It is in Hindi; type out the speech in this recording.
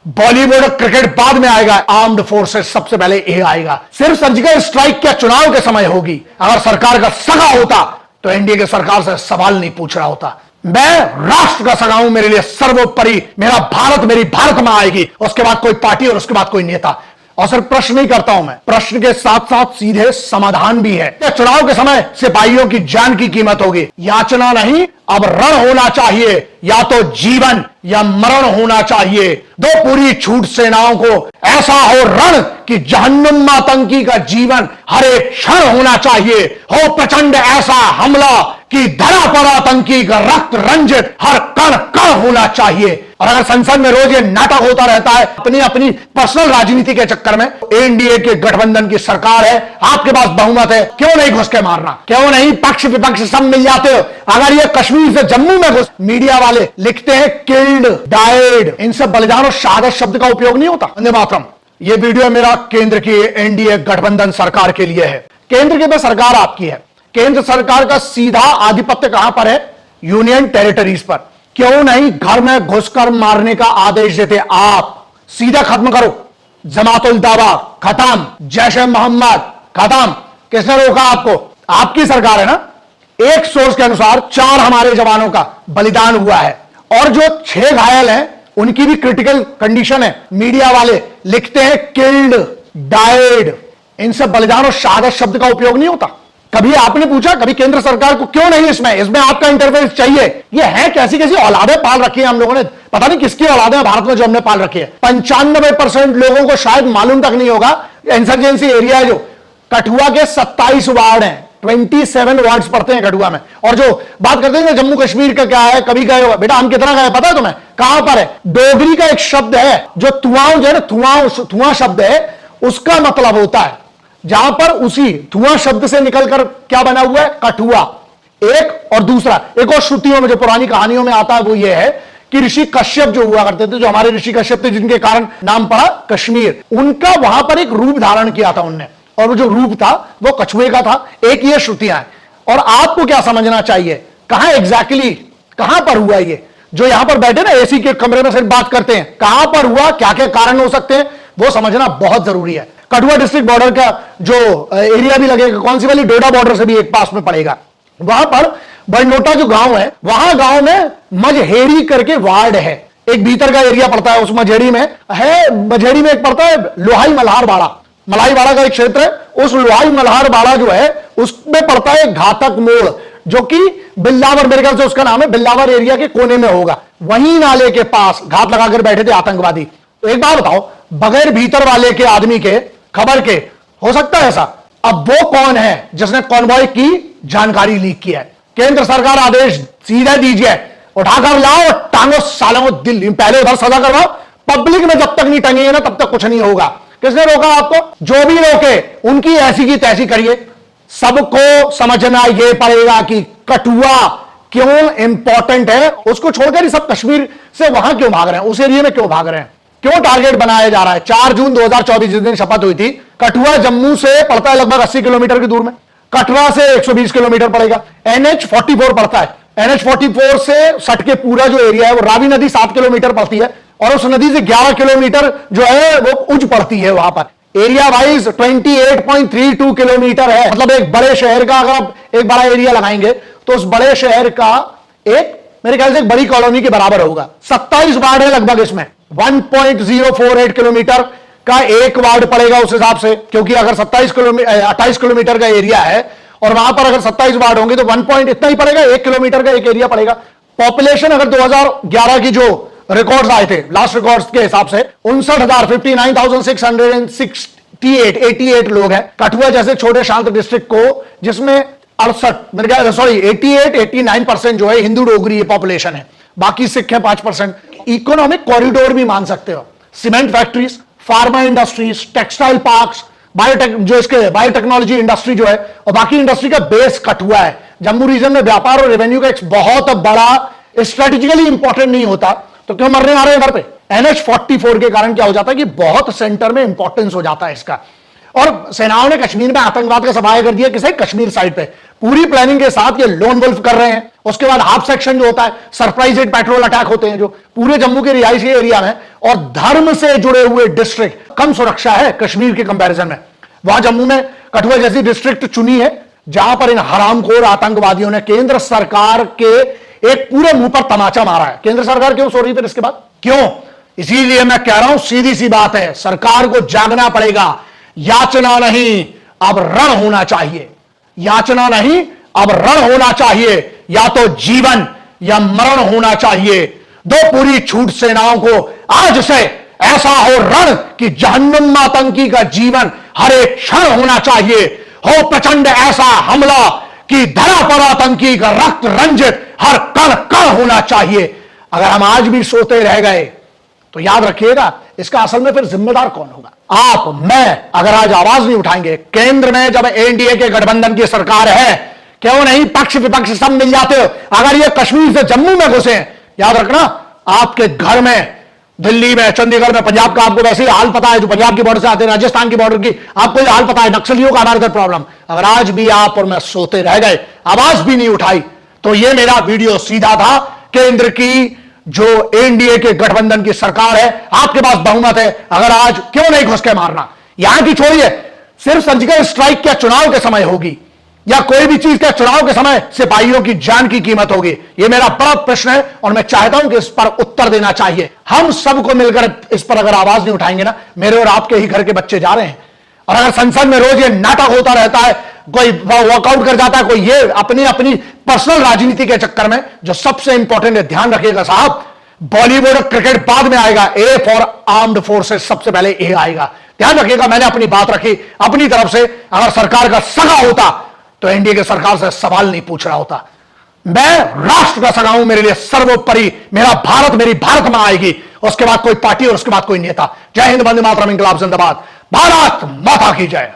बॉलीवुड क्रिकेट बाद में आएगा, आर्म्ड फोर्सेस सबसे पहले ये आएगा। सिर्फ सर्जिकल स्ट्राइक क्या चुनाव के समय होगी? अगर सरकार का सगा होता तो एनडीए की सरकार से सवाल नहीं पूछ रहा होता। मैं राष्ट्र का सगा हूं, मेरे लिए सर्वोपरि मेरा भारत, मेरी भारत मां आएगी, उसके बाद कोई पार्टी और उसके बाद कोई नेता। और सिर्फ प्रश्न नहीं करता हूं मैं, प्रश्न के साथ साथ सीधे समाधान भी है। क्या चुनाव के समय सिपाहियों की जान की कीमत होगी? याचना नहीं, अब रण होना चाहिए, या तो जीवन या मरण होना चाहिए। दो पूरी छूट सेनाओं को, ऐसा हो रण कि जहन्नुम आतंकी का जीवन हर एक क्षण होना चाहिए, हो प्रचंड ऐसा हमला कि धरा पर आतंकी का रक्त रंजित हर कण कण होना चाहिए। और अगर संसद में रोज ये नाटक होता रहता है अपनी अपनी पर्सनल राजनीति के चक्कर में, एनडीए के गठबंधन की सरकार है, आपके पास बहुमत है, क्यों नहीं घुस के मारना? क्यों नहीं पक्ष विपक्ष सब मिल जाते हो? अगर ये कश्मीर से जम्मू में घुस, मीडिया वाले लिखते हैं किल्ड, डाइड, इनसे बलिदान और शहादत शब्द का उपयोग नहीं होता। वंदे मातरम। ये वीडियो मेरा केंद्र की एनडीए गठबंधन सरकार के लिए है। केंद्र की सरकार आपकी है। केंद्र सरकार का सीधा आधिपत्य कहां पर है? यूनियन टेरिटरीज पर। क्यों नहीं घर में घुसकर मारने का आदेश देते आप? सीधा खत्म करो। जमातुल दावा खत्म, जैश ए मोहम्मद खत्म। किसने रोका आपको? आपकी सरकार है ना। एक सोर्स के अनुसार 4 हमारे जवानों का बलिदान हुआ है और जो 6 घायल हैं उनकी भी क्रिटिकल कंडीशन है। मीडिया वाले लिखते हैं किल्ड, डाइड, इनसे बलिदान और शहादत शब्द का उपयोग नहीं होता। कभी आपने पूछा कभी केंद्र सरकार को क्यों नहीं इसमें आपका इंटरफेरेंस चाहिए? ये है कैसी कैसी औलादें पाल रखी है हम लोगों ने, पता नहीं किसकी औलादें भारत में जो हमने पाल रखी है। 95% लोगों को शायद मालूम तक नहीं होगा इंसर्जेंसी एरिया है जो कठुआ के 27 वार्ड हैं, 27 वार्ड्स पड़ते हैं कठुआ में। और जो बात करते हैं जम्मू कश्मीर का क्या है, कभी गए हो बेटा? हम कितना गए पता है तुम्हें? कहां पर है? डोगरी का एक शब्द है जो तुआओं जो है ना, धुआं शब्द है, उसका मतलब होता है जहां पर उसी धुआं शब्द से निकलकर क्या बना हुआ है? कठुआ। एक और दूसरा, एक और श्रुतियों में जो पुरानी कहानियों में आता है वो ये है कि ऋषि कश्यप जो हुआ करते थे, जो हमारे ऋषि कश्यप थे जिनके कारण नाम पड़ा कश्मीर, उनका वहां पर एक रूप धारण किया था उनने, और वो जो रूप था वो कछुए का था। एक ये श्रुतियां हैं। और आपको क्या समझना चाहिए, कहां एग्जैक्टली कहां पर हुआ ये? जो यहां पर बैठे ना एसी के कमरे में सिर्फ बात करते हैं, कहां पर हुआ, क्या क्या कारण हो सकते हैं, वो समझना बहुत जरूरी है। कठुआ डिस्ट्रिक्ट बॉर्डर का जो एरिया भी लगेगा, कौन सी वाली, डोडा बॉर्डर से भी एक पास में पड़ेगा। वहां पर बरनोटा जो गांव है, वहां गांव में मझेड़ी करके वार्ड है, एक भीतर का एरिया पड़ता है। उस मझेड़ी में है, मझेड़ी में एक पड़ता है लोहाई मल्हार बाड़ा, मलाईवाड़ा का एक क्षेत्र है। उस लोहाई मल्हार बाड़ा जो है उसमें पड़ता है घातक मोड़, जो कि बिल्लावर, मेरे ख्याल से उसका नाम है, बिल्लावर एरिया के कोने में होगा। वहीं नाले के पास घात लगाकर बैठे थे आतंकवादी। तो एक बात बताओ, बगैर भीतर वाले के आदमी के खबर के हो सकता है ऐसा? अब वो कौन है जिसने कॉन्वॉय की जानकारी लीक किया है? केंद्र सरकार आदेश सीधे दीजिए, उठाकर लाओ और टांगो सालों को दिल्ली। पहले उधर सजा करवाओ, पब्लिक में जब तक नहीं टंगेंगे ना तब तक कुछ नहीं होगा। किसने रोका आपको? जो भी रोके उनकी ऐसी की तैसी करिए। सबको समझना यह पड़ेगा कि कठुआ क्यों इंपॉर्टेंट है। उसको छोड़कर ही सब कश्मीर से वहां क्यों भाग रहे हैं, उस एरिया में क्यों भाग रहे हैं, क्यों टारगेट बनाया जा रहा है? 4 जून 2024 जिस दिन शपथ हुई थी, कठुआ जम्मू से पड़ता है लगभग 80 किलोमीटर की दूर में, कटरा से 120 किलोमीटर पड़ेगा। NH 44 पड़ता है, NH 44 से सट के पूरा जो एरिया है वो रावी नदी 7 किलोमीटर पड़ती है, और उस नदी से 11 किलोमीटर जो है वो उच्च पड़ती है। वहां पर एरिया वाइज 28.32 किलोमीटर है। मतलब एक बड़े शहर का अगर आप एक बड़ा एरिया लगाएंगे तो उस बड़े शहर का एक, मेरे ख्याल से एक बड़ी कॉलोनी के बराबर होगा। 27 वार्ड है लगभग इसमें, 1.048 किलोमीटर का एक वार्ड पड़ेगा उस हिसाब से, क्योंकि अगर 28 किलोमीटर का एरिया है और वहां पर अगर 27 वार्ड होंगे तो 1 पॉइंट इतना ही पड़ेगा, 1 किलोमीटर का एक एरिया पड़ेगा। पॉपुलेशन अगर 2011 की जो रिकॉर्ड्स आए थे, लास्ट रिकॉर्ड्स के हिसाब से 59,668 लोग हैं। कठुआ जैसे छोटे शांत डिस्ट्रिक्ट को, जिसमें 89% जो है हिंदू डोगरी पॉपुलेशन है, बाकी सिख है 5%। इकोनॉमिक कॉरिडोर भी मान सकते हो, cement factories, pharma industries, textile parks, biotechnology industry जो है, और बाकी इंडस्ट्री का बेस कठुआ है। जम्मू रीजन में व्यापार और रेवेन्यू का एक बहुत बड़ा, स्ट्रेटेजिकली इंपॉर्टेंट नहीं होता तो क्यों मरने आ रहे हैं घर पे? NH 44 के कारण क्या हो जाता है कि बहुत सेंटर में इंपॉर्टेंस हो जाता है इसका। और सेनाओं ने कश्मीर में आतंकवाद का सफाया कर दिया, किसे? कश्मीर साइड पे पूरी प्लानिंग के साथ ये लोन वुल्फ कर रहे हैं। उसके बाद हाफ सेक्शन जो होता है, सरप्राइज पेट्रोल अटैक होते हैं जो पूरे जम्मू के रिहायशी एरिया में, और धर्म से जुड़े हुए डिस्ट्रिक्ट कम सुरक्षा है कश्मीर के कंपैरिजन में। वहां जम्मू में कठुआ जैसी डिस्ट्रिक्ट चुनी है जहां पर इन हरामखोर आतंकवादियों ने केंद्र सरकार के एक पूरे मुंह पर तमाचा मारा है। केंद्र सरकार क्यों सो रही फिर इसके बाद? क्यों? इसीलिए मैं कह रहा हूं, सीधी सी बात है, सरकार को जागना पड़ेगा। याचना नहीं, अब रण होना चाहिए। याचना नहीं, अब रण होना चाहिए। या तो जीवन या मरण होना चाहिए। दो पूरी छूट सेनाओं को आज से ऐसा हो रण कि जहन्नुम आतंकी का जीवन हर एक क्षण होना चाहिए। हो प्रचंड ऐसा हमला कि धरा पर आतंकी का रक्त रंजित हर कण कण होना चाहिए। अगर हम आज भी सोते रह गए तो याद रखिएगा, इसका असल में फिर जिम्मेदार कौन होगा? आप, मैं, अगर आज आवाज नहीं उठाएंगे। केंद्र में जब एनडीए के गठबंधन की सरकार है, क्यों नहीं पक्ष विपक्ष सब मिल जाते हो। अगर ये कश्मीर से जम्मू में घुसे, याद रखना आपके घर में, दिल्ली में, चंडीगढ़ में, पंजाब का आपको वैसे ही हाल पता है, जो पंजाब की बॉर्डर से आते हैं, राजस्थान की बॉर्डर की आपको ये हाल पता है, नक्सलियों का हमारे साथ प्रॉब्लम। अगर आज भी आप और मैं सोते रह गए, आवाज भी नहीं उठाई, तो ये मेरा वीडियो सीधा था। केंद्र की जो एनडीए के गठबंधन की सरकार है, आपके पास बहुमत है, अगर आज क्यों नहीं घुस के मारना? यहां की छोड़िए, सिर्फ सर्जिकल स्ट्राइक क्या चुनाव के समय होगी, या कोई भी चीज का चुनाव के समय सिपाहियों की जान की कीमत होगी? यह मेरा बड़ा प्रश्न है और मैं चाहता हूं कि इस पर उत्तर देना चाहिए। हम सबको मिलकर इस पर अगर आवाज नहीं उठाएंगे ना, मेरे और आपके ही घर के बच्चे जा रहे हैं। और अगर संसद में रोज ये नाटक होता रहता है, कोई वॉकआउट कर जाता है, कोई ये अपनी अपनी पर्सनल राजनीति के चक्कर में, जो सबसे इंपॉर्टेंट है, ध्यान रखिएगा साहब, बॉलीवुड और क्रिकेट बाद में आएगा, ए फॉर आर्म्ड फोर्सेस सबसे पहले ए आएगा। ध्यान रखिएगा, मैंने अपनी बात रखी अपनी तरफ से। अगर सरकार का सगा होता तो एनडीए की सरकार से सवाल नहीं पूछ रहा होता। मैं राष्ट्र का सगा हूं, मेरे लिए सर्वोपरि मेरा भारत, मेरी भारत मां आएगी, उसके बाद कोई पार्टी और उसके बाद कोई नेता। जय हिंद, वंदे मातरम, इंकलाब जिंदाबाद, भारत माता की जय।